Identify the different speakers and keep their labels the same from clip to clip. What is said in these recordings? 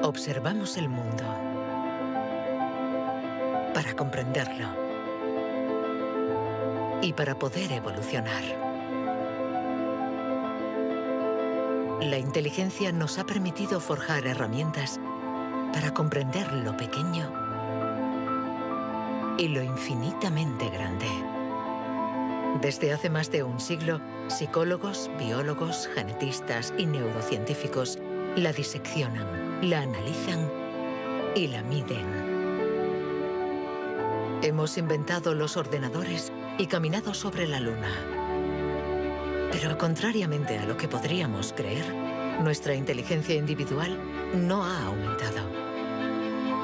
Speaker 1: Observamos el mundo para comprenderlo y para poder evolucionar. La inteligencia nos ha permitido forjar herramientas para comprender lo pequeño y lo infinitamente grande. Desde hace más de un siglo, psicólogos, biólogos, genetistas y neurocientíficos la diseccionan, la analizan y la miden. Hemos inventado los ordenadores y caminado sobre la Luna. Pero contrariamente a lo que podríamos creer, nuestra inteligencia individual no ha aumentado.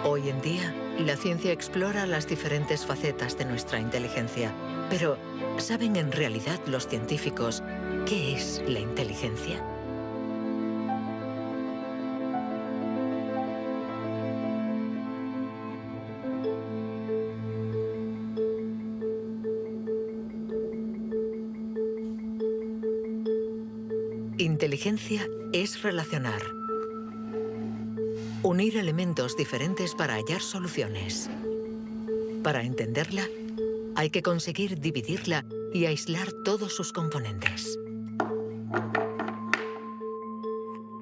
Speaker 1: Hoy en día, la ciencia explora las diferentes facetas de nuestra inteligencia. Pero, ¿saben en realidad los científicos qué es la inteligencia? Inteligencia es relacionar. Unir elementos diferentes para hallar soluciones. Para entenderla, hay que conseguir dividirla y aislar todos sus componentes.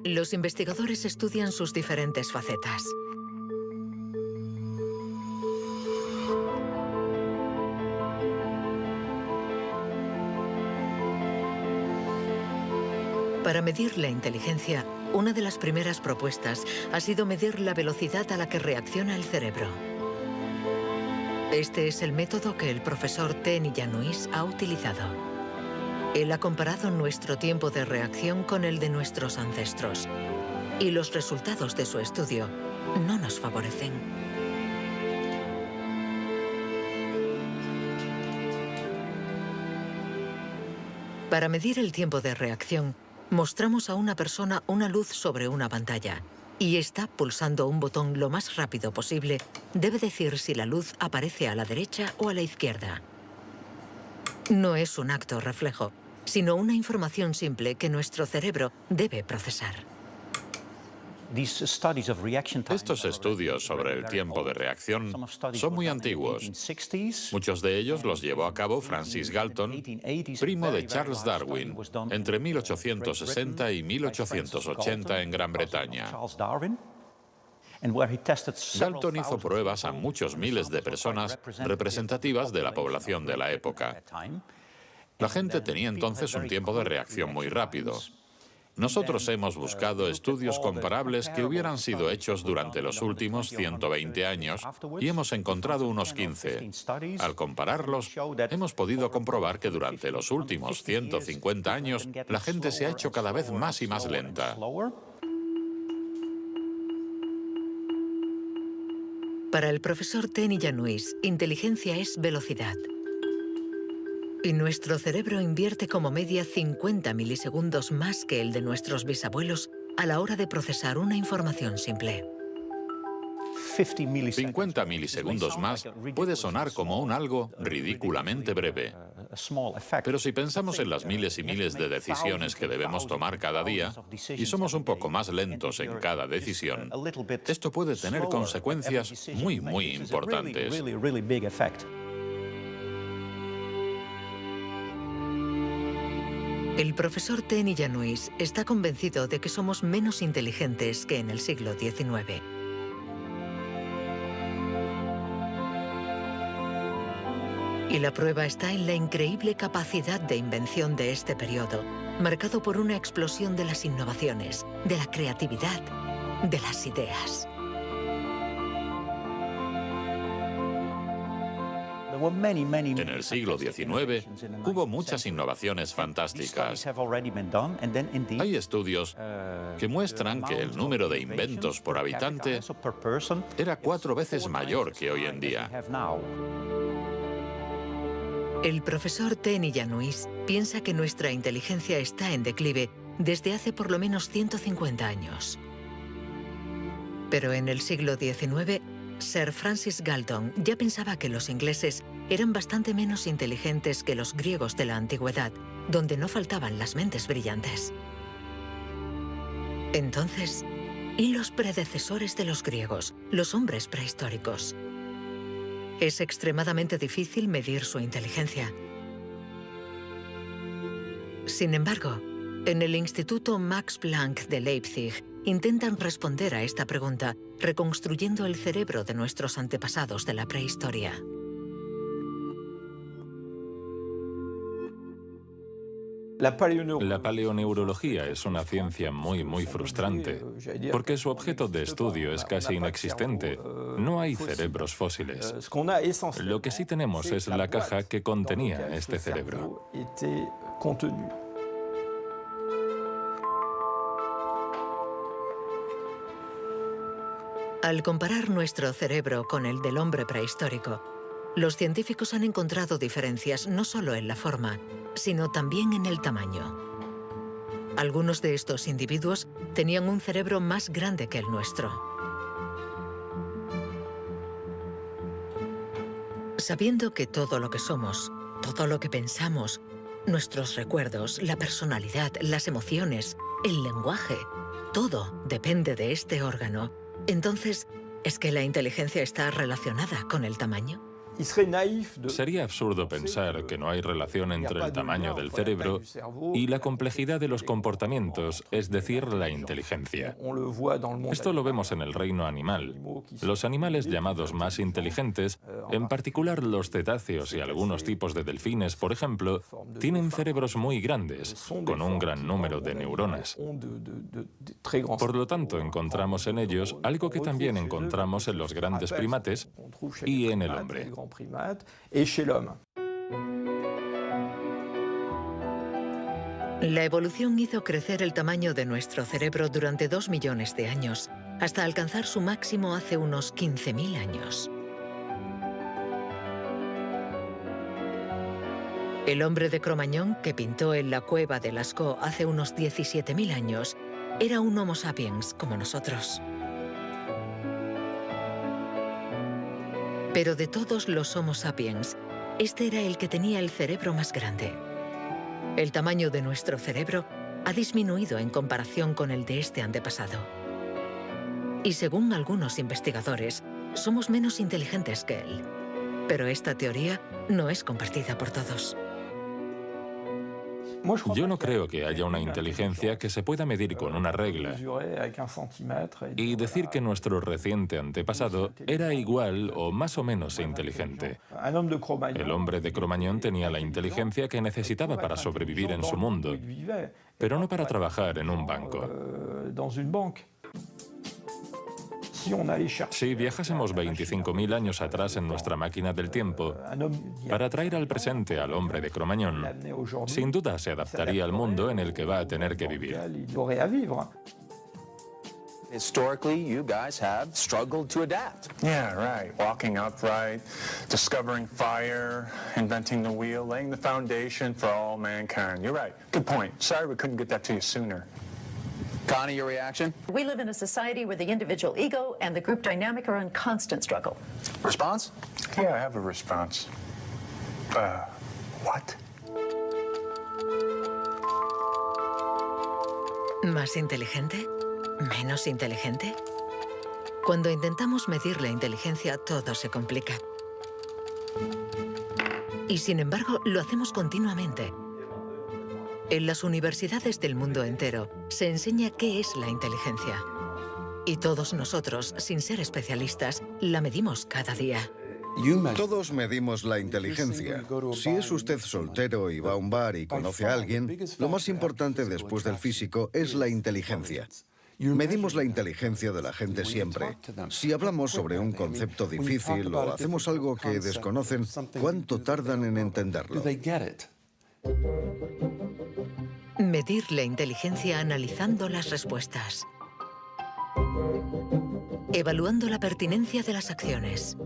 Speaker 1: Los investigadores estudian sus diferentes facetas. Para medir la inteligencia, una de las primeras propuestas ha sido medir la velocidad a la que reacciona el cerebro. Este es el método que el profesor Ten Iannuis ha utilizado. Él ha comparado nuestro tiempo de reacción con el de nuestros ancestros. Y los resultados de su estudio no nos favorecen. Para medir el tiempo de reacción, mostramos a una persona una luz sobre una pantalla y esta, pulsando un botón lo más rápido posible, debe decir si la luz aparece a la derecha o a la izquierda. No es un acto reflejo, sino una información simple que nuestro cerebro debe procesar.
Speaker 2: Estos estudios sobre el tiempo de reacción son muy antiguos. Muchos de ellos los llevó a cabo Francis Galton, primo de Charles Darwin, entre 1860 y 1880 en Gran Bretaña. Galton hizo pruebas a muchos miles de personas representativas de la población de la época. La gente tenía entonces un tiempo de reacción muy rápido. Nosotros hemos buscado estudios comparables que hubieran sido hechos durante los últimos 120 años y hemos encontrado unos 15. Al compararlos, hemos podido comprobar que durante los últimos 150 años la gente se ha hecho cada vez más y más lenta.
Speaker 1: Para el profesor Ten Iannuis, inteligencia es velocidad. Y nuestro cerebro invierte como media 50 milisegundos más que el de nuestros bisabuelos a la hora de procesar una información simple.
Speaker 2: 50 milisegundos más puede sonar como un algo ridículamente breve. Pero si pensamos en las miles y miles de decisiones que debemos tomar cada día, y somos un poco más lentos en cada decisión, esto puede tener consecuencias muy, muy importantes.
Speaker 1: El profesor Ten Iannuis está convencido de que somos menos inteligentes que en el siglo XIX. Y la prueba está en la increíble capacidad de invención de este periodo, marcado por una explosión de las innovaciones, de la creatividad, de las ideas.
Speaker 2: En el siglo XIX hubo muchas innovaciones fantásticas. Hay estudios que muestran que el número de inventos por habitante era 4 veces mayor que hoy en día.
Speaker 1: El profesor Ten Iannuis piensa que nuestra inteligencia está en declive desde hace por lo menos 150 años. Pero en el siglo XIX, Sir Francis Galton ya pensaba que los ingleses eran bastante menos inteligentes que los griegos de la antigüedad, donde no faltaban las mentes brillantes. Entonces, y los predecesores de los griegos, los hombres prehistóricos. Es extremadamente difícil medir su inteligencia. Sin embargo, en el Instituto Max Planck de Leipzig intentan responder a esta pregunta reconstruyendo el cerebro de nuestros antepasados de la prehistoria.
Speaker 3: La paleoneurología es una ciencia muy frustrante, porque su objeto de estudio es casi inexistente. No hay cerebros fósiles. Lo que sí tenemos es la caja que contenía este cerebro.
Speaker 1: Al comparar nuestro cerebro con el del hombre prehistórico, los científicos han encontrado diferencias no solo en la forma, sino también en el tamaño. Algunos de estos individuos tenían un cerebro más grande que el nuestro. Sabiendo que todo lo que somos, todo lo que pensamos, nuestros recuerdos, la personalidad, las emociones, el lenguaje, todo depende de este órgano, entonces, ¿es que la inteligencia está relacionada con el tamaño?
Speaker 3: Sería absurdo pensar que no hay relación entre el tamaño del cerebro y la complejidad de los comportamientos, es decir, la inteligencia. Esto lo vemos en el reino animal. Los animales llamados más inteligentes, en particular los cetáceos y algunos tipos de delfines, por ejemplo, tienen cerebros muy grandes, con un gran número de neuronas. Por lo tanto, encontramos en ellos algo que también encontramos en los grandes primates y en el hombre.
Speaker 1: La evolución hizo crecer el tamaño de nuestro cerebro durante 2 millones de años, hasta alcanzar su máximo hace unos 15.000 años. El hombre de Cro-Magnon, que pintó en la cueva de Lascaux hace unos 17.000 años, era un Homo sapiens como nosotros. Pero de todos los Homo sapiens, este era el que tenía el cerebro más grande. El tamaño de nuestro cerebro ha disminuido en comparación con el de este antepasado. Y según algunos investigadores, somos menos inteligentes que él. Pero esta teoría no es compartida por todos.
Speaker 3: Yo no creo que haya una inteligencia que se pueda medir con una regla y decir que nuestro reciente antepasado era igual o más o menos inteligente. El hombre de Cro-Magnon tenía la inteligencia que necesitaba para sobrevivir en su mundo, pero no para trabajar en un banco. Si viajásemos 25.000 años atrás en nuestra máquina del tiempo, para traer al presente al hombre de Cro-Magnon, sin duda se adaptaría al mundo en el que va a tener que vivir.
Speaker 4: Historically, you guys have struggled to adapt.
Speaker 5: Yeah, right. Walking upright, discovering fire, inventing the wheel, laying the foundation for all mankind. You're right. Good point. Sorry we couldn't get that to you sooner.
Speaker 4: Connie, your reaction?
Speaker 6: We live in a society where the individual ego and the group dynamic are in constant struggle.
Speaker 4: Response?
Speaker 5: Yeah, I have a response. What?
Speaker 1: ¿Más inteligente? ¿Menos inteligente? Cuando intentamos medir la inteligencia, todo se complica. Y sin embargo, lo hacemos continuamente. En las universidades del mundo entero se enseña qué es la inteligencia. Y todos nosotros, sin ser especialistas, la medimos cada día.
Speaker 7: Todos medimos la inteligencia. Si es usted soltero y va a un bar y conoce a alguien, lo más importante después del físico es la inteligencia. Medimos la inteligencia de la gente siempre. Si hablamos sobre un concepto difícil o hacemos algo que desconocen, ¿cuánto tardan en entenderlo?
Speaker 1: Medir la inteligencia analizando las respuestas. Evaluando la pertinencia de las acciones.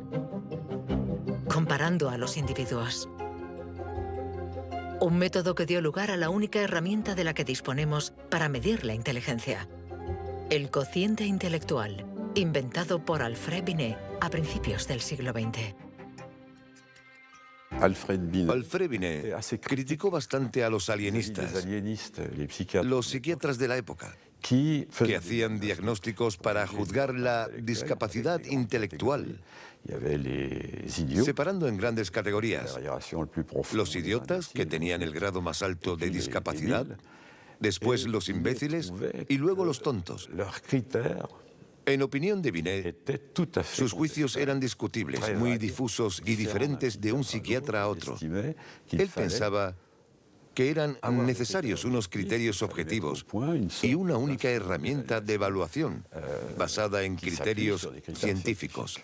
Speaker 1: Comparando a los individuos. Un método que dio lugar a la única herramienta de la que disponemos para medir la inteligencia. El cociente intelectual, inventado por Alfred Binet a principios del siglo XX.
Speaker 8: Alfred Binet criticó bastante a los alienistas, los psiquiatras de la época. que hacían diagnósticos para juzgar la discapacidad intelectual, separando en grandes categorías: los idiotas, que tenían el grado más alto de discapacidad, después los imbéciles y luego los tontos. En opinión de Binet, sus juicios eran discutibles, muy difusos y diferentes de un psiquiatra a otro. Él pensaba que eran necesarios unos criterios objetivos y una única herramienta de evaluación basada en criterios científicos.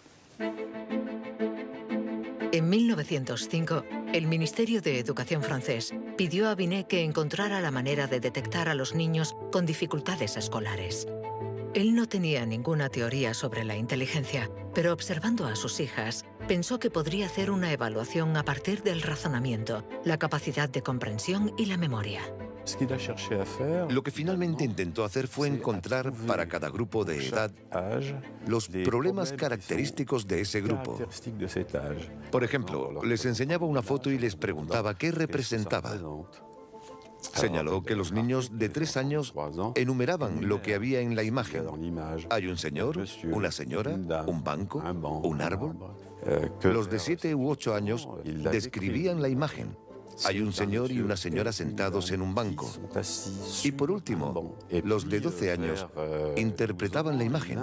Speaker 1: En 1905, el Ministerio de Educación francés pidió a Binet que encontrara la manera de detectar a los niños con dificultades escolares. Él no tenía ninguna teoría sobre la inteligencia, pero observando a sus hijas, pensó que podría hacer una evaluación a partir del razonamiento, la capacidad de comprensión y la memoria.
Speaker 8: Lo que finalmente intentó hacer fue encontrar para cada grupo de edad los problemas característicos de ese grupo. Por ejemplo, les enseñaba una foto y les preguntaba qué representaba. Señaló que los niños de 3 años enumeraban lo que había en la imagen. Hay un señor, una señora, un banco, un árbol. Los de 7 u 8 años describían la imagen. Hay un señor y una señora sentados en un banco. Y por último, los de 12 años interpretaban la imagen.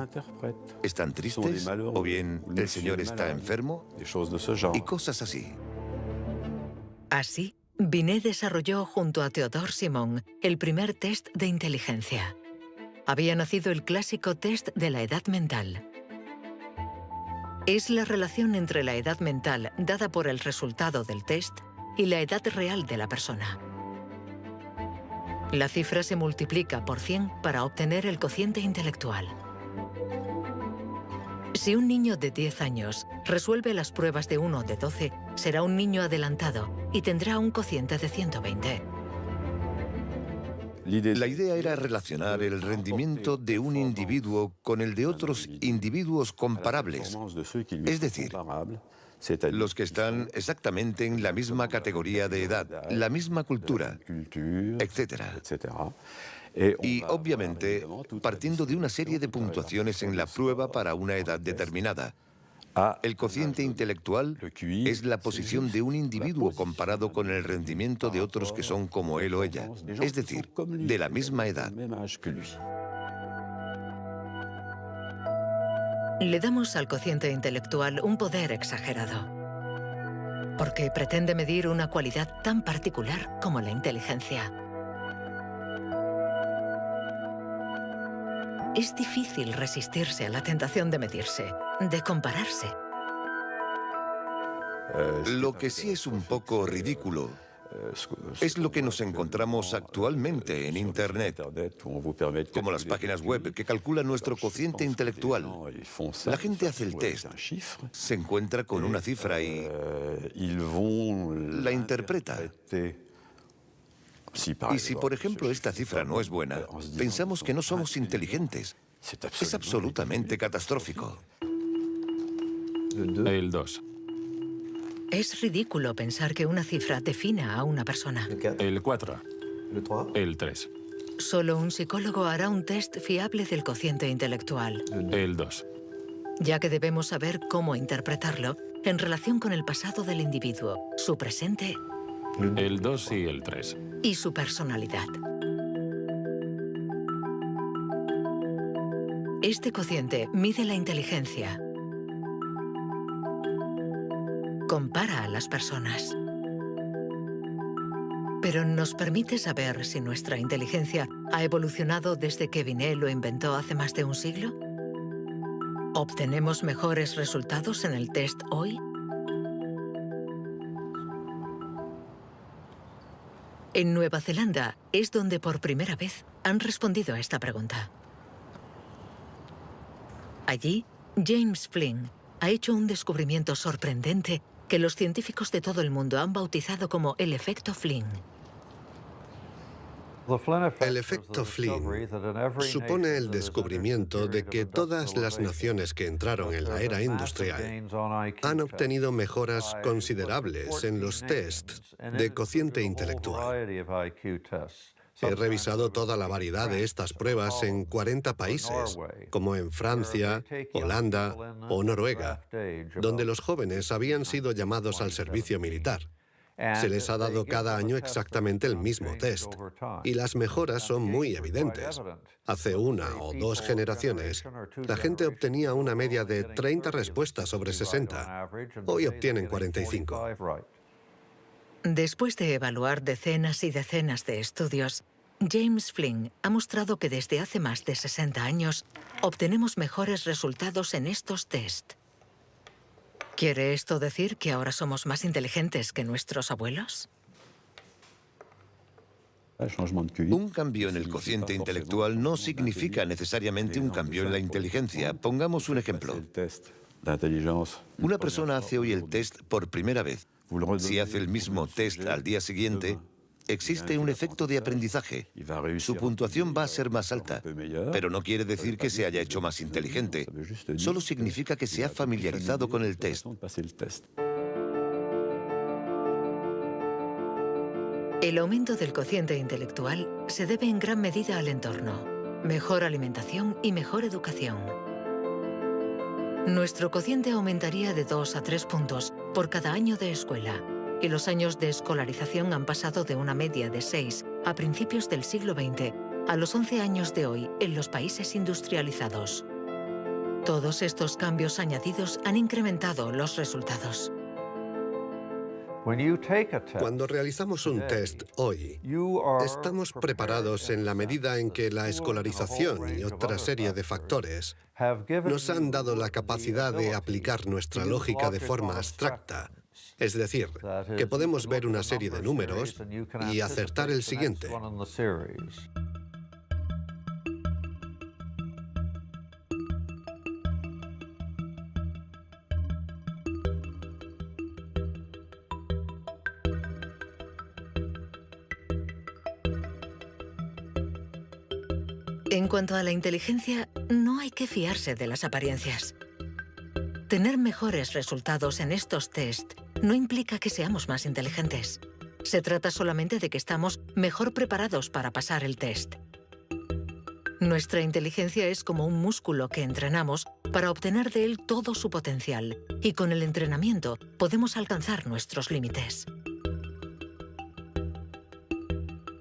Speaker 8: ¿Están tristes? ¿O bien el señor está enfermo? Y cosas así.
Speaker 1: Así, Binet desarrolló junto a Théodore Simon el primer test de inteligencia. Había nacido el clásico test de la edad mental. Es la relación entre la edad mental dada por el resultado del test y la edad real de la persona. La cifra se multiplica por 100 para obtener el cociente intelectual. Si un niño de 10 años resuelve las pruebas de uno de 12, será un niño adelantado y tendrá un cociente de 120.
Speaker 8: La idea era relacionar el rendimiento de un individuo con el de otros individuos comparables, es decir, los que están exactamente en la misma categoría de edad, la misma cultura, etc. Y, obviamente, partiendo de una serie de puntuaciones en la prueba para una edad determinada. El cociente intelectual es la posición de un individuo comparado con el rendimiento de otros que son como él o ella, es decir, de la misma edad.
Speaker 1: Le damos al cociente intelectual un poder exagerado, porque pretende medir una cualidad tan particular como la inteligencia. Es difícil resistirse a la tentación de medirse, de compararse.
Speaker 8: Lo que sí es un poco ridículo es lo que nos encontramos actualmente en Internet, como las páginas web que calculan nuestro cociente intelectual. La gente hace el test, se encuentra con una cifra y la interpreta. Y si, por ejemplo, esta cifra no es buena, pensamos que no somos inteligentes. Es absolutamente catastrófico.
Speaker 3: El 2.
Speaker 1: Es ridículo pensar que una cifra defina a una persona.
Speaker 3: El 4. El 3.
Speaker 1: Solo un psicólogo hará un test fiable del cociente intelectual.
Speaker 3: El 2.
Speaker 1: Ya que debemos saber cómo interpretarlo en relación con el pasado del individuo, su presente
Speaker 3: El 2 y el 3.
Speaker 1: y su personalidad. Este cociente mide la inteligencia. Compara a las personas. Pero ¿nos permite saber si nuestra inteligencia ha evolucionado desde que Binet lo inventó hace más de un siglo? ¿Obtenemos mejores resultados en el test hoy? En Nueva Zelanda es donde por primera vez han respondido a esta pregunta. Allí, James Flynn ha hecho un descubrimiento sorprendente que los científicos de todo el mundo han bautizado como el efecto Flynn.
Speaker 9: El efecto Flynn supone el descubrimiento de que todas las naciones que entraron en la era industrial han obtenido mejoras considerables en los tests de cociente intelectual. He revisado toda la variedad de estas pruebas en 40 países, como en Francia, Holanda o Noruega, donde los jóvenes habían sido llamados al servicio militar. Se les ha dado cada año exactamente el mismo test, y las mejoras son muy evidentes. Hace 1 o 2 generaciones, la gente obtenía una media de 30 respuestas sobre 60. Hoy obtienen 45.
Speaker 1: Después de evaluar decenas y decenas de estudios, James Flynn ha mostrado que desde hace más de 60 años obtenemos mejores resultados en estos test. ¿Quiere esto decir que ahora somos más inteligentes que nuestros abuelos?
Speaker 8: Un cambio en el cociente intelectual no significa necesariamente un cambio en la inteligencia. Pongamos un ejemplo. Una persona hace hoy el test por primera vez. Si hace el mismo test al día siguiente, existe un efecto de aprendizaje. Su puntuación va a ser más alta, pero no quiere decir que se haya hecho más inteligente. Solo significa que se ha familiarizado con el test.
Speaker 1: El aumento del cociente intelectual se debe en gran medida al entorno, mejor alimentación y mejor educación. Nuestro cociente aumentaría de 2 a 3 puntos por cada año de escuela, y los años de escolarización han pasado de una media de 6 a principios del siglo XX a los 11 años de hoy en los países industrializados. Todos estos cambios añadidos han incrementado los resultados.
Speaker 9: Cuando realizamos un test hoy, estamos preparados en la medida en que la escolarización y otra serie de factores nos han dado la capacidad de aplicar nuestra lógica de forma abstracta. Es decir, que podemos ver una serie de números y acertar el siguiente.
Speaker 1: En cuanto a la inteligencia, no hay que fiarse de las apariencias. Tener mejores resultados en estos test no implica que seamos más inteligentes. Se trata solamente de que estamos mejor preparados para pasar el test. Nuestra inteligencia es como un músculo que entrenamos para obtener de él todo su potencial, y con el entrenamiento podemos alcanzar nuestros límites.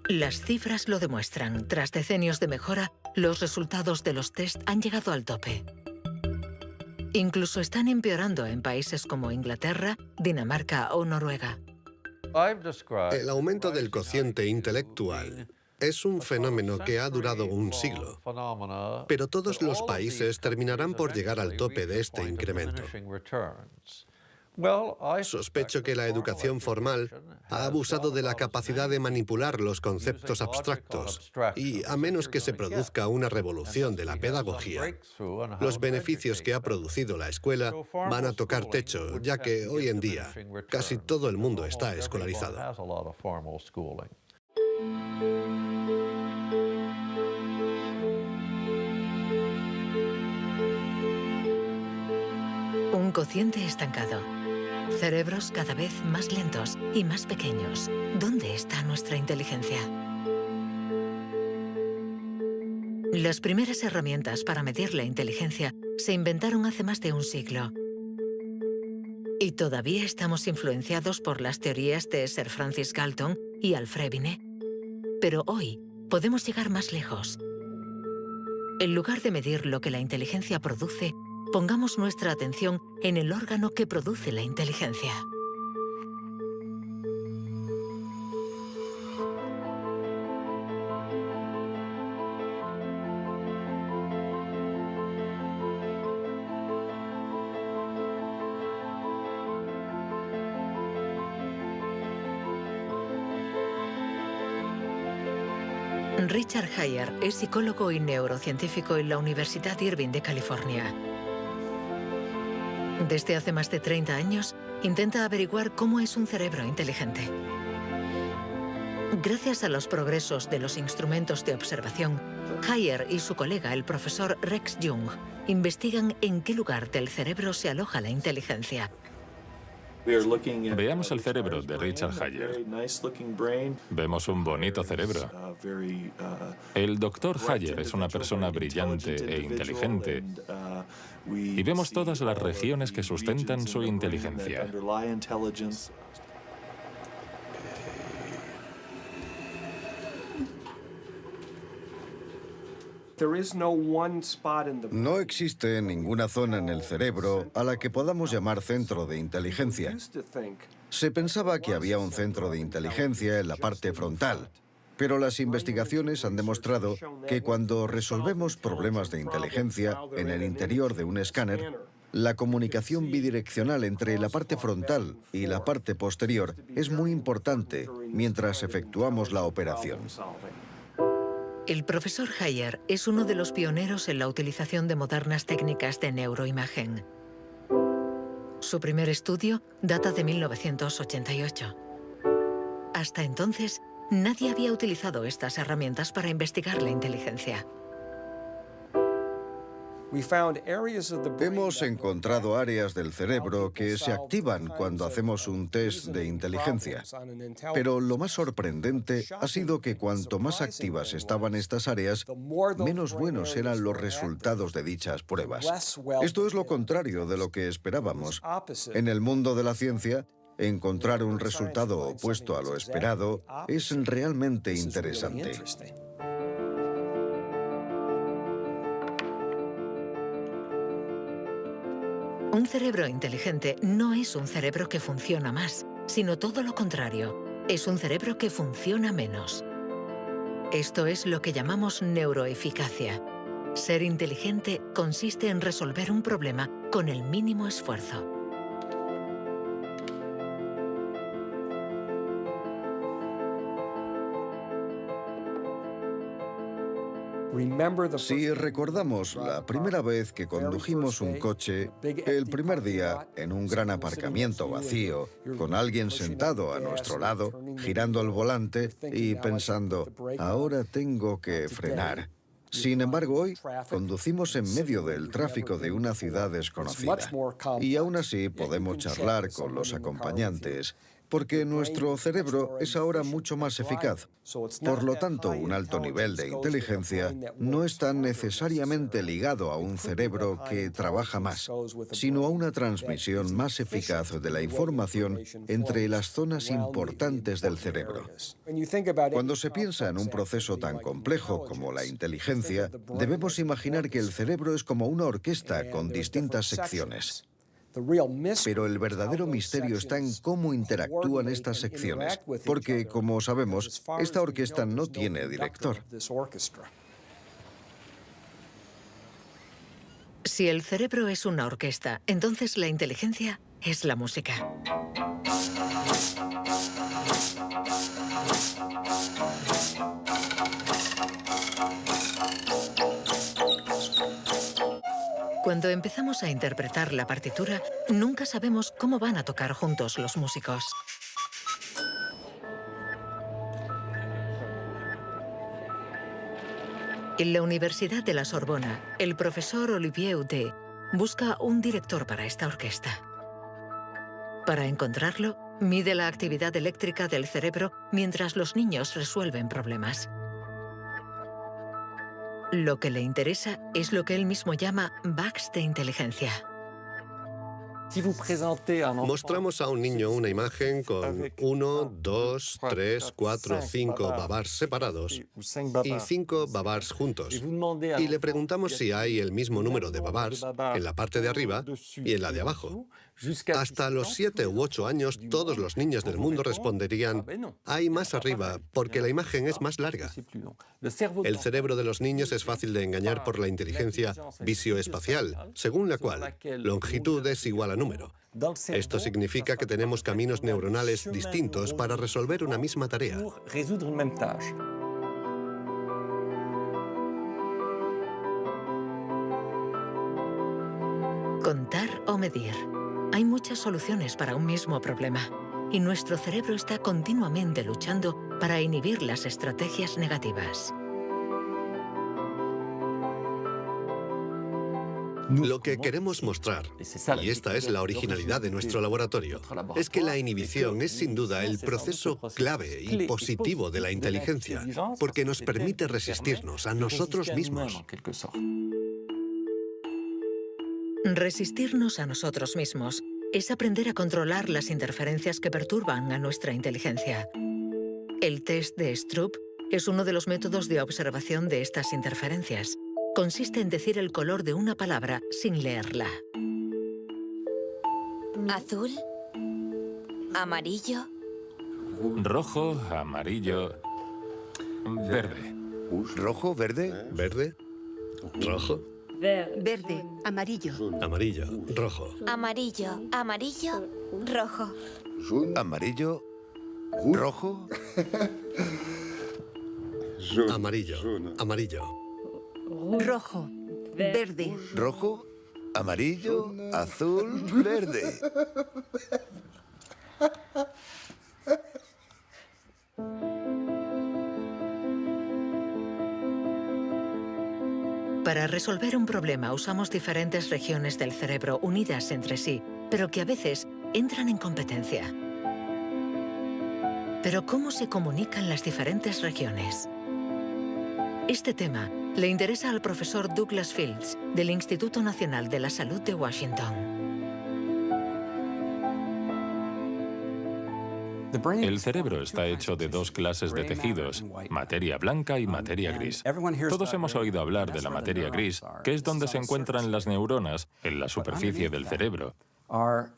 Speaker 1: Las cifras lo demuestran. Tras decenios de mejora, los resultados de los test han llegado al tope. Incluso están empeorando en países como Inglaterra, Dinamarca o Noruega.
Speaker 9: El aumento del cociente intelectual es un fenómeno que ha durado un siglo, pero todos los países terminarán por llegar al tope de este incremento. Sospecho que la educación formal ha abusado de la capacidad de manipular los conceptos abstractos y, a menos que se produzca una revolución de la pedagogía, los beneficios que ha producido la escuela van a tocar techo, ya que hoy en día casi todo el mundo está escolarizado.
Speaker 1: Un cociente estancado. Cerebros cada vez más lentos y más pequeños. ¿Dónde está nuestra inteligencia? Las primeras herramientas para medir la inteligencia se inventaron hace más de un siglo. Y todavía estamos influenciados por las teorías de Sir Francis Galton y Alfred Binet. Pero hoy podemos llegar más lejos. En lugar de medir lo que la inteligencia produce, pongamos nuestra atención en el órgano que produce la inteligencia. Richard Heyer es psicólogo y neurocientífico en la Universidad Irvine de California. Desde hace más de 30 años, intenta averiguar cómo es un cerebro inteligente. Gracias a los progresos de los instrumentos de observación, Heyer y su colega, el profesor Rex Jung, investigan en qué lugar del cerebro se aloja la inteligencia.
Speaker 3: Veamos el cerebro de Richard Hayer. Vemos un bonito cerebro. El doctor Hayer es una persona brillante e inteligente y vemos todas las regiones que sustentan su inteligencia.
Speaker 7: No existe ninguna zona en el cerebro a la que podamos llamar centro de inteligencia. Se pensaba que había un centro de inteligencia en la parte frontal, pero las investigaciones han demostrado que cuando resolvemos problemas de inteligencia en el interior de un escáner, la comunicación bidireccional entre la parte frontal y la parte posterior es muy importante mientras efectuamos la operación.
Speaker 1: El profesor Hayer es uno de los pioneros en la utilización de modernas técnicas de neuroimagen. Su primer estudio data de 1988. Hasta entonces, nadie había utilizado estas herramientas para investigar la inteligencia.
Speaker 7: Hemos encontrado áreas del cerebro que se activan cuando hacemos un test de inteligencia. Pero lo más sorprendente ha sido que cuanto más activas estaban estas áreas, menos buenos eran los resultados de dichas pruebas. Esto es lo contrario de lo que esperábamos. En el mundo de la ciencia, encontrar un resultado opuesto a lo esperado es realmente interesante.
Speaker 1: Un cerebro inteligente no es un cerebro que funciona más, sino todo lo contrario. Es un cerebro que funciona menos. Esto es lo que llamamos neuroeficacia. Ser inteligente consiste en resolver un problema con el mínimo esfuerzo.
Speaker 7: Si recordamos la primera vez que condujimos un coche, el primer día en un gran aparcamiento vacío, con alguien sentado a nuestro lado, girando el volante y pensando, ahora tengo que frenar. Sin embargo, hoy conducimos en medio del tráfico de una ciudad desconocida y aún así podemos charlar con los acompañantes, porque nuestro cerebro es ahora mucho más eficaz. Por lo tanto, un alto nivel de inteligencia no está necesariamente ligado a un cerebro que trabaja más, sino a una transmisión más eficaz de la información entre las zonas importantes del cerebro. Cuando se piensa en un proceso tan complejo como la inteligencia, debemos imaginar que el cerebro es como una orquesta con distintas secciones. Pero el verdadero misterio está en cómo interactúan estas secciones, porque, como sabemos, esta orquesta no tiene director.
Speaker 1: Si el cerebro es una orquesta, entonces la inteligencia es la música. Cuando empezamos a interpretar la partitura, nunca sabemos cómo van a tocar juntos los músicos. En la Universidad de la Sorbona, el profesor Olivier Houdet busca un director para esta orquesta. Para encontrarlo, mide la actividad eléctrica del cerebro mientras los niños resuelven problemas. Lo que le interesa es lo que él mismo llama bugs de inteligencia.
Speaker 9: Mostramos a un niño una imagen con 1, 2, 3, 4, 5 babars separados y 5 babars juntos. Y le preguntamos si hay el mismo número de babars en la parte de arriba y en la de abajo. Hasta los 7 u 8 años, todos los niños del mundo responderían, hay más arriba, porque la imagen es más larga. El cerebro de los niños es fácil de engañar por la inteligencia visioespacial, según la cual longitud es igual a número. Esto significa que tenemos caminos neuronales distintos para resolver una misma tarea.
Speaker 1: Contar o medir. Hay muchas soluciones para un mismo problema, y nuestro cerebro está continuamente luchando para inhibir las estrategias negativas.
Speaker 9: Lo que queremos mostrar, y esta es la originalidad de nuestro laboratorio, es que la inhibición es sin duda el proceso clave y positivo de la inteligencia, porque nos permite resistirnos a nosotros mismos.
Speaker 1: Resistirnos a nosotros mismos es aprender a controlar las interferencias que perturban a nuestra inteligencia. El test de Stroop es uno de los métodos de observación de estas interferencias. Consiste en decir el color de una palabra sin leerla.
Speaker 10: Azul, amarillo,
Speaker 3: rojo, amarillo, verde.
Speaker 8: ¿Rojo, verde?
Speaker 9: ¿Verde? ¿Rojo?
Speaker 10: verde, amarillo,
Speaker 9: Amarillo, rojo.
Speaker 10: amarillo, amarillo, rojo.
Speaker 8: Amarillo, rojo,
Speaker 9: Amarillo, amarillo.
Speaker 10: Rojo, verde,
Speaker 8: rojo, amarillo, azul, verde.
Speaker 1: Para resolver un problema usamos diferentes regiones del cerebro unidas entre sí, pero que a veces entran en competencia. Pero ¿cómo se comunican las diferentes regiones? Este tema le interesa al profesor Douglas Fields, del Instituto Nacional de la Salud de Washington.
Speaker 3: El cerebro está hecho de dos clases de tejidos, materia blanca y materia gris. Todos hemos oído hablar de la materia gris, que es donde se encuentran las neuronas, en la superficie del cerebro.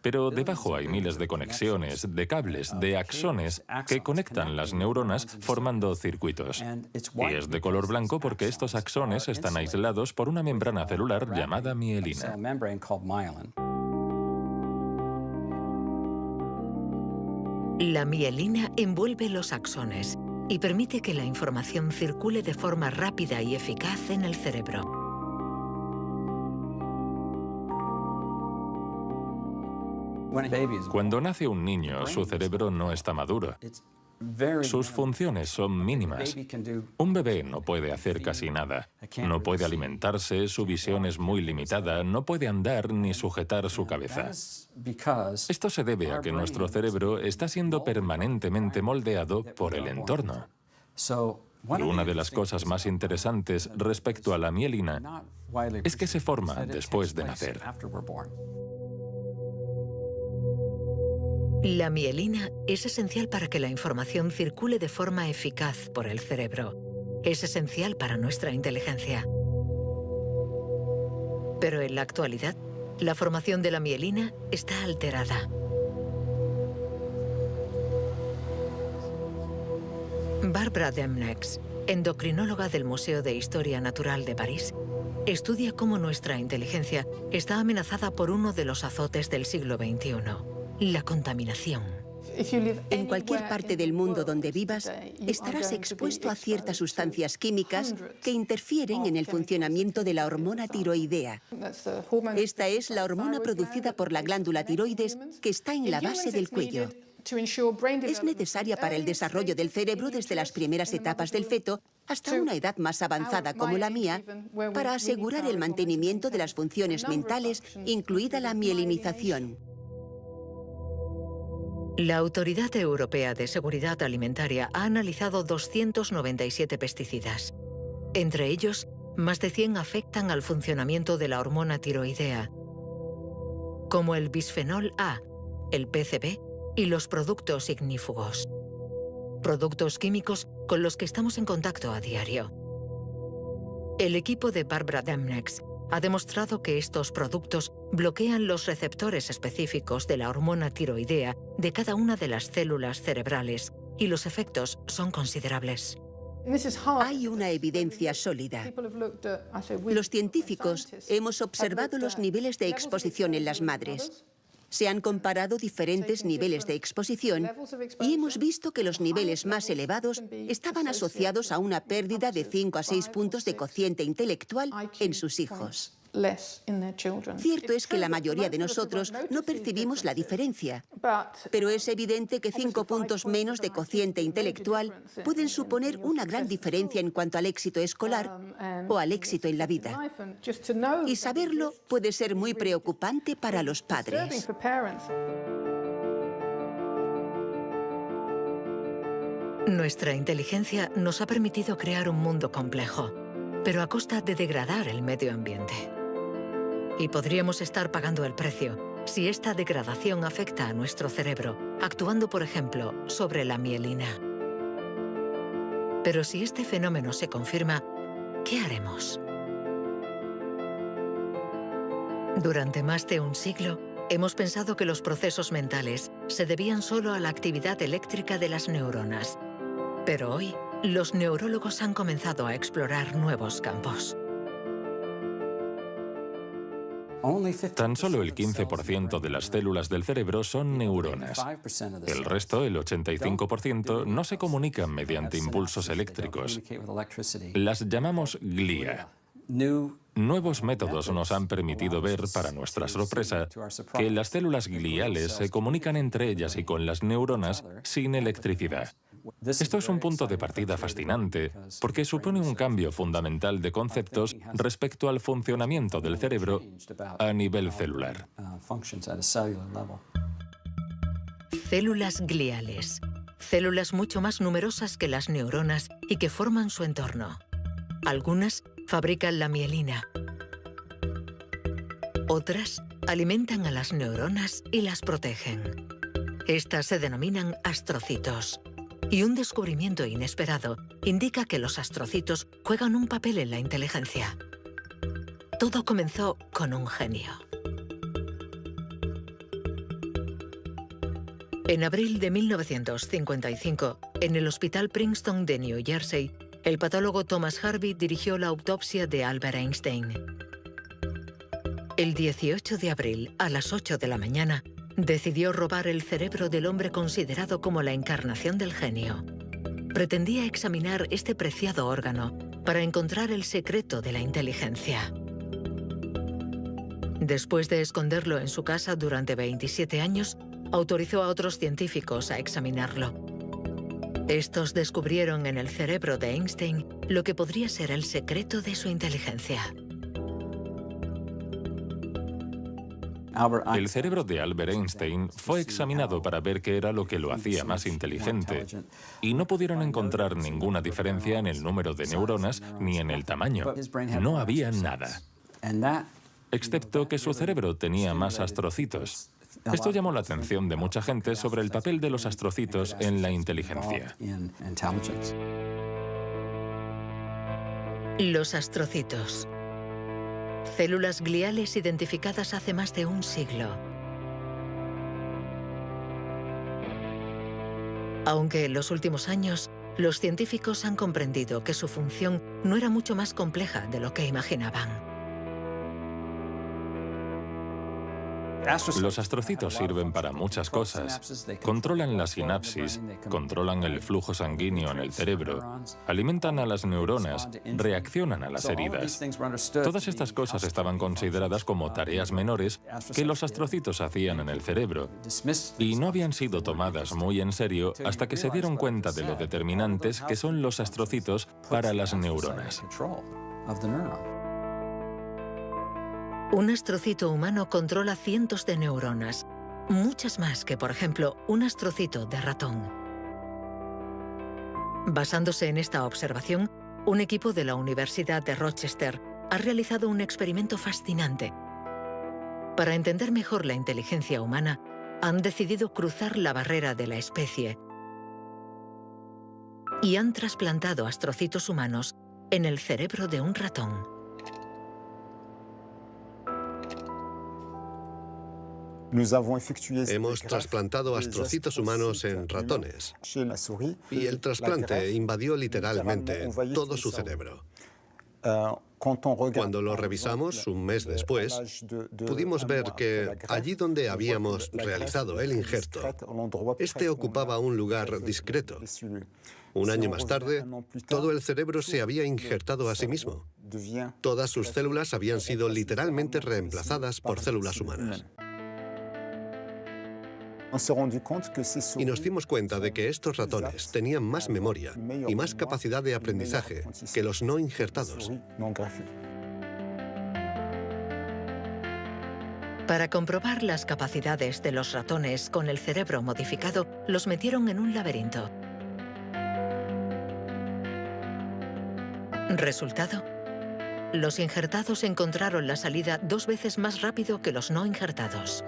Speaker 3: Pero debajo hay miles de conexiones, de cables, de axones que conectan las neuronas formando circuitos. Y es de color blanco porque estos axones están aislados por una membrana celular llamada mielina.
Speaker 1: La mielina envuelve los axones y permite que la información circule de forma rápida y eficaz en el cerebro.
Speaker 3: Cuando nace un niño, su cerebro no está maduro. Sus funciones son mínimas. Un bebé no puede hacer casi nada. No puede alimentarse, su visión es muy limitada, no puede andar ni sujetar su cabeza. Esto se debe a que nuestro cerebro está siendo permanentemente moldeado por el entorno. Y una de las cosas más interesantes respecto a la mielina es que se forma después de nacer.
Speaker 1: La mielina es esencial para que la información circule de forma eficaz por el cerebro. Es esencial para nuestra inteligencia. Pero en la actualidad, la formación de la mielina está alterada. Barbara Demnex, endocrinóloga del Museo de Historia Natural de París, estudia cómo nuestra inteligencia está amenazada por uno de los azotes del siglo XXI. La contaminación.
Speaker 11: En cualquier parte del mundo donde vivas, estarás expuesto a ciertas sustancias químicas que interfieren en el funcionamiento de la hormona tiroidea. Esta es la hormona producida por la glándula tiroides que está en la base del cuello. Es necesaria para el desarrollo del cerebro desde las primeras etapas del feto hasta una edad más avanzada como la mía, para asegurar el mantenimiento de las funciones mentales, incluida la mielinización.
Speaker 1: La Autoridad Europea de Seguridad Alimentaria ha analizado 297 pesticidas. Entre ellos, más de 100 afectan al funcionamiento de la hormona tiroidea, como el bisfenol A, el PCB y los productos ignífugos. Productos químicos con los que estamos en contacto a diario. El equipo de Barbara Demnex ha demostrado que estos productos bloquean los receptores específicos de la hormona tiroidea de cada una de las células cerebrales y los efectos son considerables.
Speaker 11: Hay una evidencia sólida. Los científicos hemos observado los niveles de exposición en las madres. Se han comparado diferentes niveles de exposición y hemos visto que los niveles más elevados estaban asociados a una pérdida de 5 a 6 puntos de cociente intelectual en sus hijos. Cierto es que la mayoría de nosotros no percibimos la diferencia, pero es evidente que 5 puntos menos de cociente intelectual pueden suponer una gran diferencia en cuanto al éxito escolar o al éxito en la vida. Y saberlo puede ser muy preocupante para los padres.
Speaker 1: Nuestra inteligencia nos ha permitido crear un mundo complejo, pero a costa de degradar el medio ambiente. Y podríamos estar pagando el precio si esta degradación afecta a nuestro cerebro, actuando, por ejemplo, sobre la mielina. Pero si este fenómeno se confirma, ¿qué haremos? Durante más de un siglo, hemos pensado que los procesos mentales se debían solo a la actividad eléctrica de las neuronas. Pero hoy, los neurólogos han comenzado a explorar nuevos campos.
Speaker 3: Tan solo el 15% de las células del cerebro son neuronas. El resto, el 85%, no se comunican mediante impulsos eléctricos. Las llamamos glía. Nuevos métodos nos han permitido ver, para nuestra sorpresa, que las células gliales se comunican entre ellas y con las neuronas sin electricidad. Esto es un punto de partida fascinante, porque supone un cambio fundamental de conceptos respecto al funcionamiento del cerebro a nivel celular.
Speaker 1: Células gliales. Células mucho más numerosas que las neuronas y que forman su entorno. Algunas fabrican la mielina. Otras alimentan a las neuronas y las protegen. Estas se denominan astrocitos. Y un descubrimiento inesperado indica que los astrocitos juegan un papel en la inteligencia. Todo comenzó con un genio. En abril de 1955, en el Hospital Princeton de New Jersey, el patólogo Thomas Harvey dirigió la autopsia de Albert Einstein. El 18 de abril, a las 8 de la mañana, decidió robar el cerebro del hombre considerado como la encarnación del genio. Pretendía examinar este preciado órgano para encontrar el secreto de la inteligencia. Después de esconderlo en su casa durante 27 años, autorizó a otros científicos a examinarlo. Estos descubrieron en el cerebro de Einstein lo que podría ser el secreto de su inteligencia.
Speaker 3: El cerebro de Albert Einstein fue examinado para ver qué era lo que lo hacía más inteligente, y no pudieron encontrar ninguna diferencia en el número de neuronas ni en el tamaño. No había nada, excepto que su cerebro tenía más astrocitos. Esto llamó la atención de mucha gente sobre el papel de los astrocitos en la inteligencia.
Speaker 1: Los astrocitos. Células gliales identificadas hace más de un siglo. Aunque en los últimos años, los científicos han comprendido que su función no era mucho más compleja de lo que imaginaban.
Speaker 3: Los astrocitos sirven para muchas cosas. Controlan la sinapsis, controlan el flujo sanguíneo en el cerebro, alimentan a las neuronas, reaccionan a las heridas. Todas estas cosas estaban consideradas como tareas menores que los astrocitos hacían en el cerebro, y no habían sido tomadas muy en serio hasta que se dieron cuenta de lo determinantes que son los astrocitos para las neuronas.
Speaker 1: Un astrocito humano controla cientos de neuronas, muchas más que, por ejemplo, un astrocito de ratón. Basándose en esta observación, un equipo de la Universidad de Rochester ha realizado un experimento fascinante. Para entender mejor la inteligencia humana, han decidido cruzar la barrera de la especie y han trasplantado astrocitos humanos en el cerebro de un ratón.
Speaker 9: Hemos trasplantado astrocitos humanos en ratones y el trasplante invadió literalmente todo su cerebro. Cuando lo revisamos un mes después, pudimos ver que allí donde habíamos realizado el injerto, este ocupaba un lugar discreto. Un año más tarde, todo el cerebro se había injertado a sí mismo. Todas sus células habían sido literalmente reemplazadas por células humanas. Y nos dimos cuenta de que estos ratones tenían más memoria y más capacidad de aprendizaje que los no injertados.
Speaker 1: Para comprobar las capacidades de los ratones con el cerebro modificado, los metieron en un laberinto. ¿Resultado? Los injertados encontraron la salida 2 veces más rápido que los no injertados.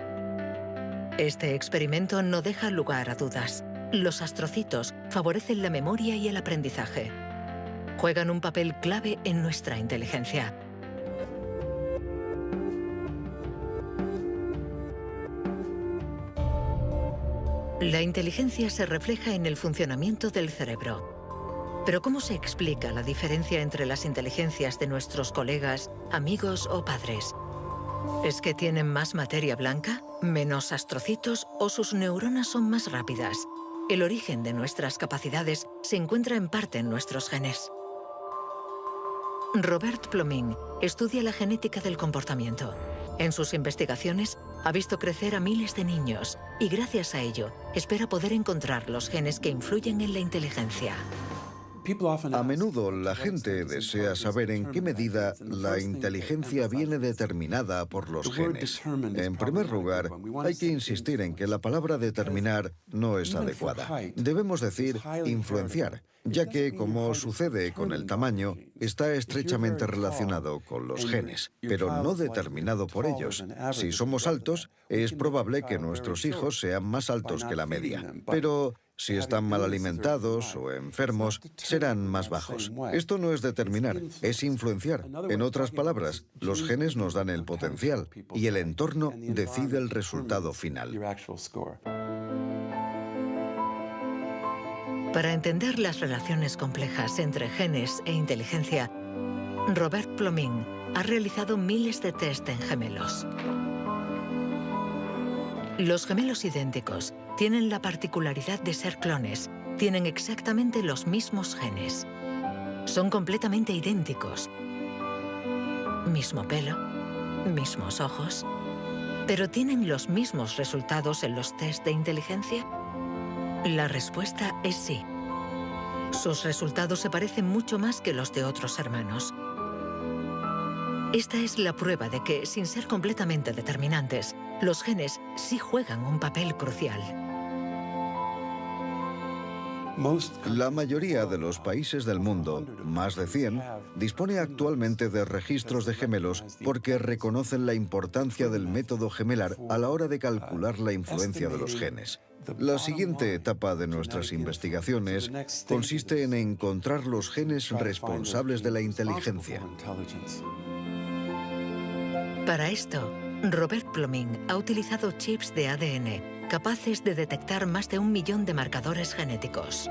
Speaker 1: Este experimento no deja lugar a dudas. Los astrocitos favorecen la memoria y el aprendizaje. Juegan un papel clave en nuestra inteligencia. La inteligencia se refleja en el funcionamiento del cerebro. Pero ¿cómo se explica la diferencia entre las inteligencias de nuestros colegas, amigos o padres? ¿Es que tienen más materia blanca, menos astrocitos o sus neuronas son más rápidas? El origen de nuestras capacidades se encuentra en parte en nuestros genes. Robert Plomin estudia la genética del comportamiento. En sus investigaciones ha visto crecer a miles de niños y gracias a ello espera poder encontrar los genes que influyen en la inteligencia.
Speaker 7: A menudo la gente desea saber en qué medida la inteligencia viene determinada por los genes. En primer lugar, hay que insistir en que la palabra determinar no es adecuada. Debemos decir influenciar, ya que, como sucede con el tamaño, está estrechamente relacionado con los genes, pero no determinado por ellos. Si somos altos, es probable que nuestros hijos sean más altos que la media, pero si están mal alimentados o enfermos, serán más bajos. Esto no es determinar, es influenciar. En otras palabras, los genes nos dan el potencial y el entorno decide el resultado final.
Speaker 1: Para entender las relaciones complejas entre genes e inteligencia, Robert Plomin ha realizado miles de test en gemelos. Los gemelos idénticos tienen la particularidad de ser clones, tienen exactamente los mismos genes. Son completamente idénticos. Mismo pelo, mismos ojos, pero ¿tienen los mismos resultados en los test de inteligencia? La respuesta es sí. Sus resultados se parecen mucho más que los de otros hermanos. Esta es la prueba de que, sin ser completamente determinantes, los genes sí juegan un papel crucial.
Speaker 7: La mayoría de los países del mundo, más de 100, dispone actualmente de registros de gemelos porque reconocen la importancia del método gemelar a la hora de calcular la influencia de los genes. La siguiente etapa de nuestras investigaciones consiste en encontrar los genes responsables de la inteligencia.
Speaker 1: Para esto, Robert Plomin ha utilizado chips de ADN capaces de detectar más de 1 millón de marcadores genéticos.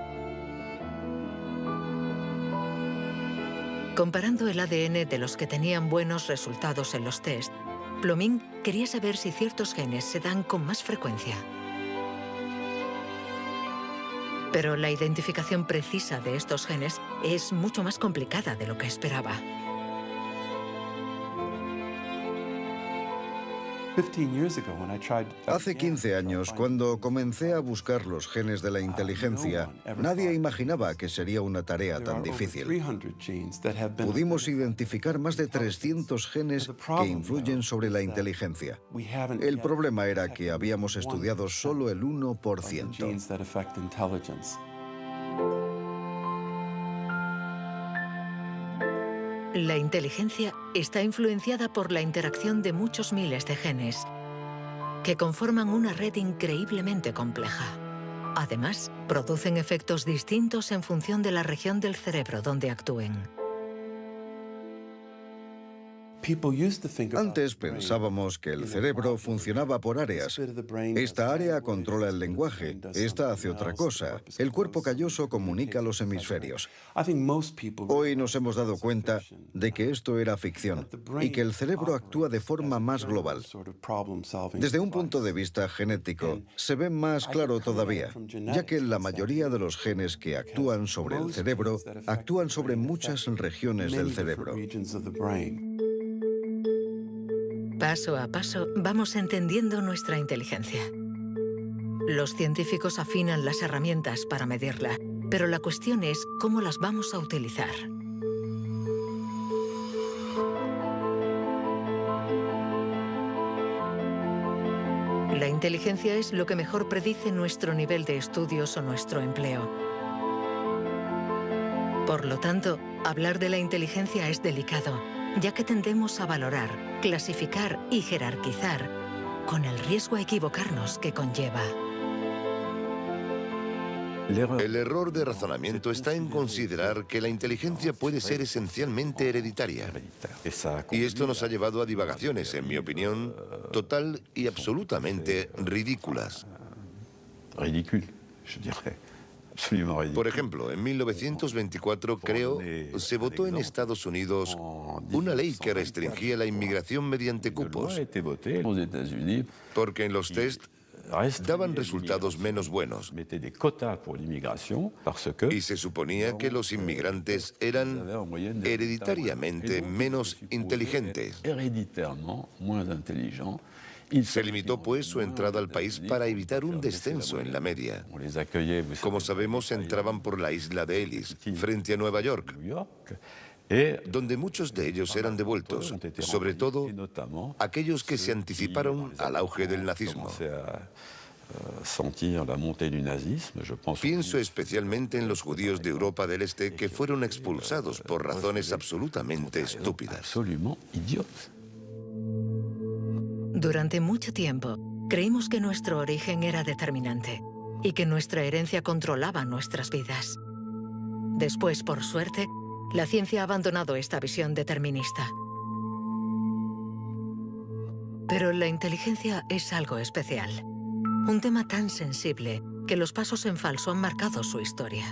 Speaker 1: Comparando el ADN de los que tenían buenos resultados en los test, Plomin quería saber si ciertos genes se dan con más frecuencia. Pero la identificación precisa de estos genes es mucho más complicada de lo que esperaba.
Speaker 7: Hace 15 años, cuando comencé a buscar los genes de la inteligencia, nadie imaginaba que sería una tarea tan difícil. Pudimos identificar más de 300 genes que influyen sobre la inteligencia. El problema era que habíamos estudiado solo el 1%.
Speaker 1: La inteligencia está influenciada por la interacción de muchos miles de genes que conforman una red increíblemente compleja. Además, producen efectos distintos en función de la región del cerebro donde actúen.
Speaker 7: Antes pensábamos que el cerebro funcionaba por áreas. Esta área controla el lenguaje, esta hace otra cosa. El cuerpo calloso comunica los hemisferios. Hoy nos hemos dado cuenta de que esto era ficción y que el cerebro actúa de forma más global. Desde un punto de vista genético, se ve más claro todavía, ya que la mayoría de los genes que actúan sobre el cerebro actúan sobre muchas regiones del cerebro.
Speaker 1: Paso a paso vamos entendiendo nuestra inteligencia. Los científicos afinan las herramientas para medirla, pero la cuestión es cómo las vamos a utilizar. La inteligencia es lo que mejor predice nuestro nivel de estudios o nuestro empleo. Por lo tanto, hablar de la inteligencia es delicado, ya que tendemos a valorar, clasificar y jerarquizar, con el riesgo a equivocarnos que conlleva.
Speaker 8: El error de razonamiento está en considerar que la inteligencia puede ser esencialmente hereditaria. Y esto nos ha llevado a divagaciones, en mi opinión, total y absolutamente ridículas. Por ejemplo, en 1924, creo, se votó en Estados Unidos una ley que restringía la inmigración mediante cupos, porque en los test daban resultados menos buenos. Y se suponía que los inmigrantes eran hereditariamente menos inteligentes. Se limitó, pues, su entrada al país para evitar un descenso en la media. Como sabemos, entraban por la isla de Ellis, frente a Nueva York, donde muchos de ellos eran devueltos, sobre todo aquellos que se anticiparon al auge del nazismo. Pienso especialmente en los judíos de Europa del Este que fueron expulsados por razones absolutamente estúpidas.
Speaker 1: Durante mucho tiempo, creímos que nuestro origen era determinante y que nuestra herencia controlaba nuestras vidas. Después, por suerte, la ciencia ha abandonado esta visión determinista. Pero la inteligencia es algo especial. Un tema tan sensible que los pasos en falso han marcado su historia.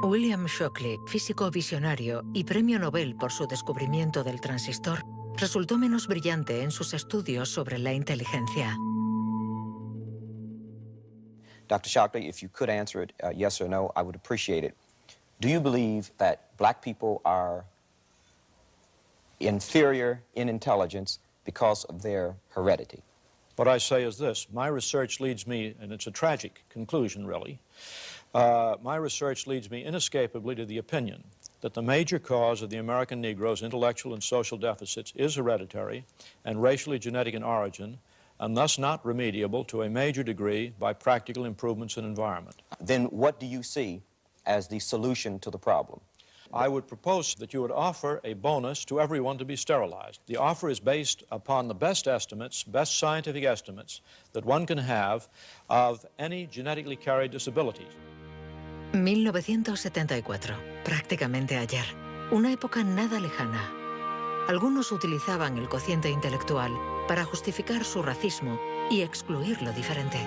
Speaker 1: William Shockley, físico visionario y premio Nobel por su descubrimiento del transistor, resultó menos brillante en sus estudios sobre la inteligencia.
Speaker 12: Dr. Shockley, if you could answer it yes or no, I would appreciate it. Do you believe that black people are inferior in intelligence because of their heredity?
Speaker 13: What I say is this. My research leads me, and it's a tragic conclusion, really, my research leads me inescapably to the opinion that the major cause of the American Negro's intellectual and social deficits is hereditary and racially genetic in origin, and thus not remediable to a major degree by practical improvements in environment.
Speaker 12: Then what do you see as the solution to the problem?
Speaker 13: I would propose that you would offer a bonus to everyone to be sterilized. The offer is based upon the best estimates, best scientific estimates that one can have of any genetically carried disabilities.
Speaker 1: 1974, prácticamente ayer. Una época nada lejana. Algunos utilizaban el cociente intelectual para justificar su racismo y excluir lo diferente.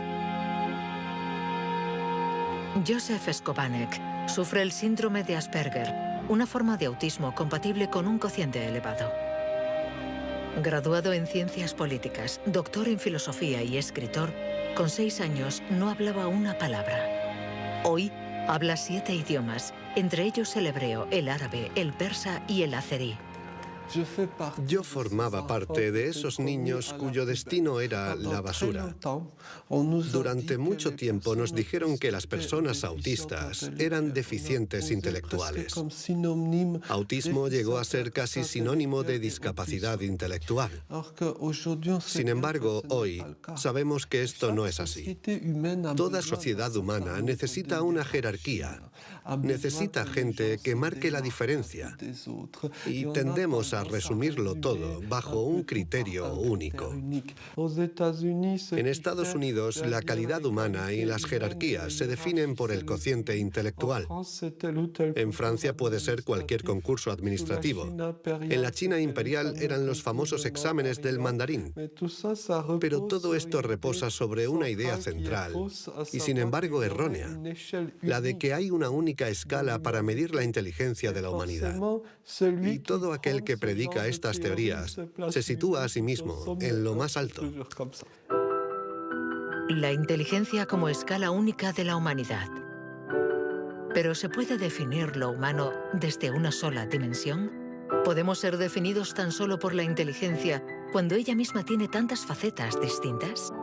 Speaker 1: Joseph Skobanek sufre el síndrome de Asperger, una forma de autismo compatible con un cociente elevado. Graduado en ciencias políticas, doctor en filosofía y escritor, con 6 años no hablaba una palabra. Hoy habla 7 idiomas, entre ellos el hebreo, el árabe, el persa y el azerí.
Speaker 9: Yo formaba parte de esos niños cuyo destino era la basura. Durante mucho tiempo nos dijeron que las personas autistas eran deficientes intelectuales. Autismo llegó a ser casi sinónimo de discapacidad intelectual. Sin embargo, hoy sabemos que esto no es así. Toda sociedad humana necesita una jerarquía, necesita gente que marque la diferencia. Y tendemos a resumirlo todo bajo un criterio único. En Estados Unidos, la calidad humana y las jerarquías se definen por el cociente intelectual. En Francia puede ser cualquier concurso administrativo. En la China imperial eran los famosos exámenes del mandarín. Pero todo esto reposa sobre una idea central, y sin embargo errónea, la de que hay una única escala para medir la inteligencia de la humanidad. Y todo aquel que predica estas teorías se sitúa a sí mismo en lo más alto.
Speaker 1: La inteligencia como escala única de la humanidad. ¿Pero se puede definir lo humano desde una sola dimensión? ¿Podemos ser definidos tan solo por la inteligencia cuando ella misma tiene tantas facetas distintas?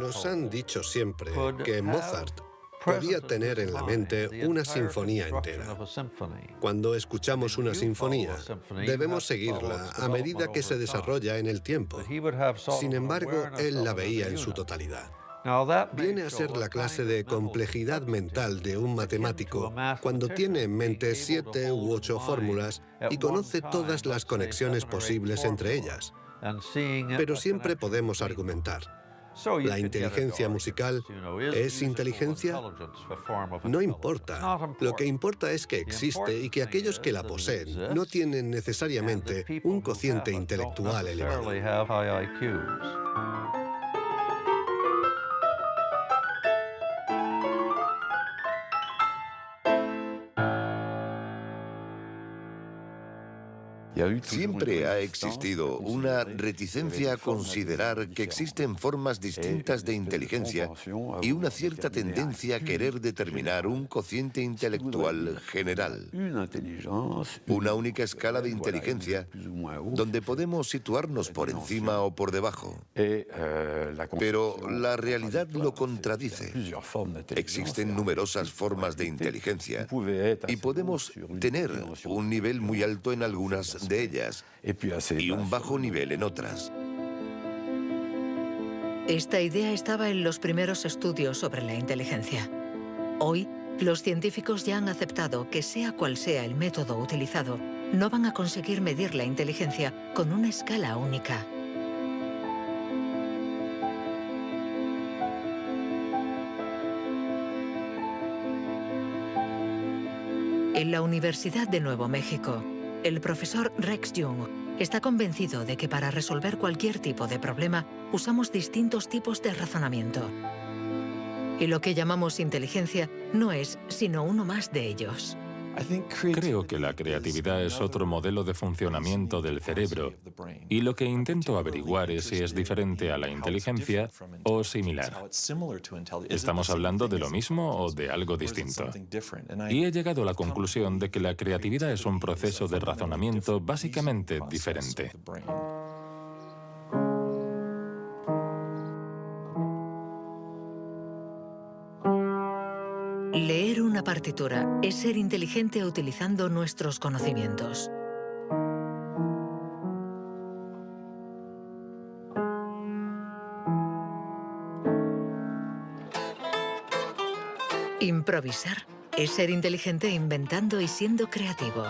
Speaker 9: Nos han dicho siempre que Mozart podía tener en la mente una sinfonía entera. Cuando escuchamos una sinfonía, debemos seguirla a medida que se desarrolla en el tiempo. Sin embargo, él la veía en su totalidad. Viene a ser la clase de complejidad mental de un matemático cuando tiene en mente 7 u 8 fórmulas y conoce todas las conexiones posibles entre ellas. Pero siempre podemos argumentar. ¿La inteligencia musical es inteligencia? No importa. Lo que importa es que existe y que aquellos que la poseen no tienen necesariamente un cociente intelectual elevado.
Speaker 8: Siempre ha existido una reticencia a considerar que existen formas distintas de inteligencia y una cierta tendencia a querer determinar un cociente intelectual general. Una única escala de inteligencia donde podemos situarnos por encima o por debajo. Pero la realidad lo contradice. Existen numerosas formas de inteligencia y podemos tener un nivel muy alto en algunas de ellas y un bajo nivel en otras.
Speaker 1: Esta idea estaba en los primeros estudios sobre la inteligencia. Hoy, los científicos ya han aceptado que sea cual sea el método utilizado, no van a conseguir medir la inteligencia con una escala única. En la Universidad de Nuevo México, el profesor Rex Jung está convencido de que para resolver cualquier tipo de problema usamos distintos tipos de razonamiento. Y lo que llamamos inteligencia no es sino uno más de ellos.
Speaker 3: Creo que la creatividad es otro modelo de funcionamiento del cerebro y lo que intento averiguar es si es diferente a la inteligencia o similar. ¿Estamos hablando de lo mismo o de algo distinto? Y he llegado a la conclusión de que la creatividad es un proceso de razonamiento básicamente diferente.
Speaker 1: Leer una partitura es ser inteligente utilizando nuestros conocimientos. Improvisar es ser inteligente inventando y siendo creativo.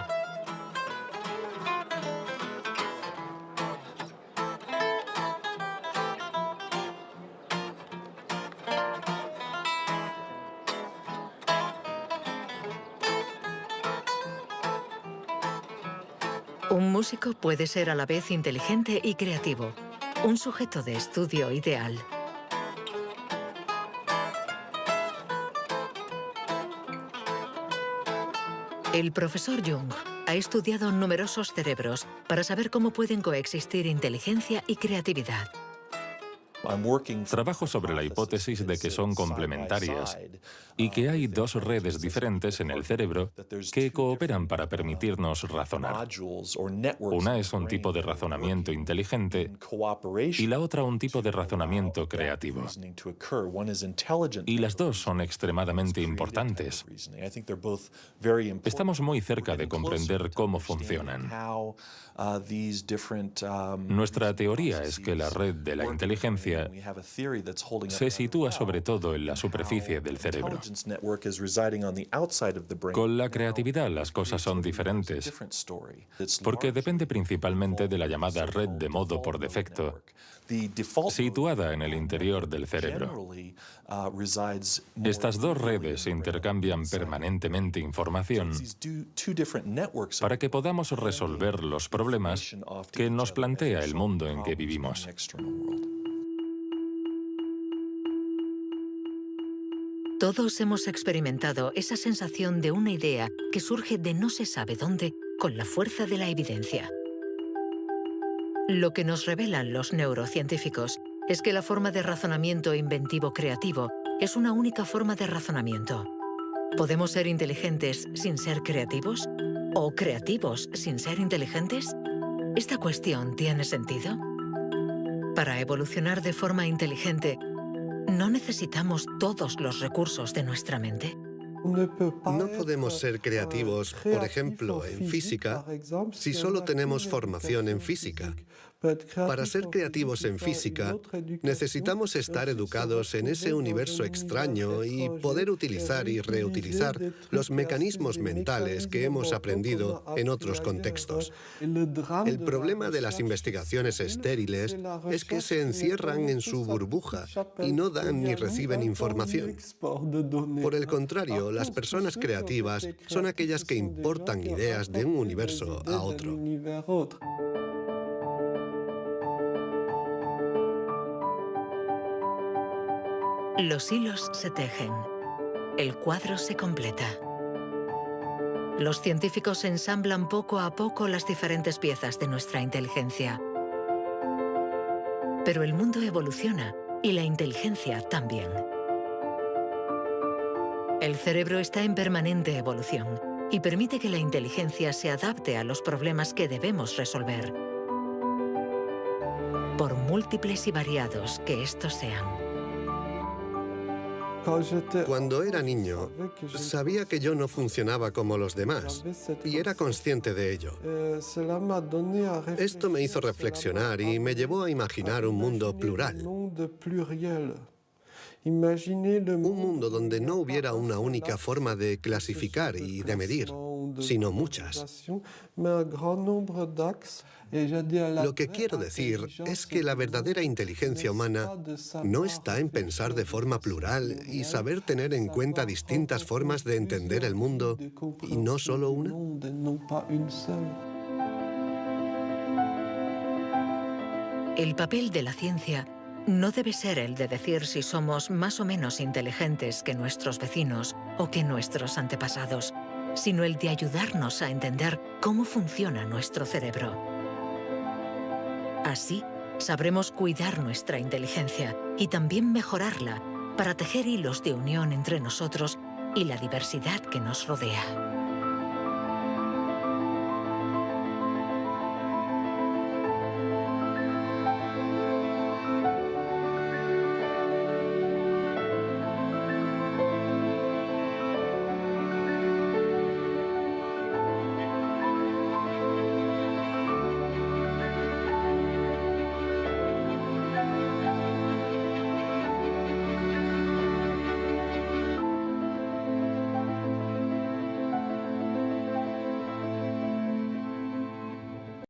Speaker 1: Un músico puede ser a la vez inteligente y creativo, un sujeto de estudio ideal. El profesor Jung ha estudiado numerosos cerebros para saber cómo pueden coexistir inteligencia y creatividad.
Speaker 3: Trabajo sobre la hipótesis de que son complementarias y que hay dos redes diferentes en el cerebro que cooperan para permitirnos razonar. Una es un tipo de razonamiento inteligente y la otra un tipo de razonamiento creativo. Y las dos son extremadamente importantes. Estamos muy cerca de comprender cómo funcionan. Nuestra teoría es que la red de la inteligencia se sitúa sobre todo en la superficie del cerebro. Con la creatividad las cosas son diferentes, porque depende principalmente de la llamada red de modo por defecto, situada en el interior del cerebro. Estas dos redes intercambian permanentemente información para que podamos resolver los problemas que nos plantea el mundo en que vivimos.
Speaker 1: Todos hemos experimentado esa sensación de una idea que surge de no se sabe dónde con la fuerza de la evidencia. Lo que nos revelan los neurocientíficos es que la forma de razonamiento inventivo-creativo es una única forma de razonamiento. ¿Podemos ser inteligentes sin ser creativos? ¿O creativos sin ser inteligentes? ¿Esta cuestión tiene sentido? Para evolucionar de forma inteligente, ¿no necesitamos todos los recursos de nuestra mente?
Speaker 9: No podemos ser creativos, por ejemplo, en física, si solo tenemos formación en física. Para ser creativos en física, necesitamos estar educados en ese universo extraño y poder utilizar y reutilizar los mecanismos mentales que hemos aprendido en otros contextos. El problema de las investigaciones estériles es que se encierran en su burbuja y no dan ni reciben información. Por el contrario, las personas creativas son aquellas que importan ideas de un universo a otro.
Speaker 1: Los hilos se tejen. El cuadro se completa. Los científicos ensamblan poco a poco las diferentes piezas de nuestra inteligencia. Pero el mundo evoluciona y la inteligencia también. El cerebro está en permanente evolución y permite que la inteligencia se adapte a los problemas que debemos resolver, por múltiples y variados que estos sean.
Speaker 9: Cuando era niño, sabía que yo no funcionaba como los demás y era consciente de ello. Esto me hizo reflexionar y me llevó a imaginar un mundo plural. Un mundo donde no hubiera una única forma de clasificar y de medir, sino muchas. Lo que quiero decir es que la verdadera inteligencia humana no está en pensar de forma plural y saber tener en cuenta distintas formas de entender el mundo y no solo una.
Speaker 1: El papel de la ciencia no debe ser el de decir si somos más o menos inteligentes que nuestros vecinos o que nuestros antepasados, sino el de ayudarnos a entender cómo funciona nuestro cerebro. Así, sabremos cuidar nuestra inteligencia y también mejorarla para tejer hilos de unión entre nosotros y la diversidad que nos rodea.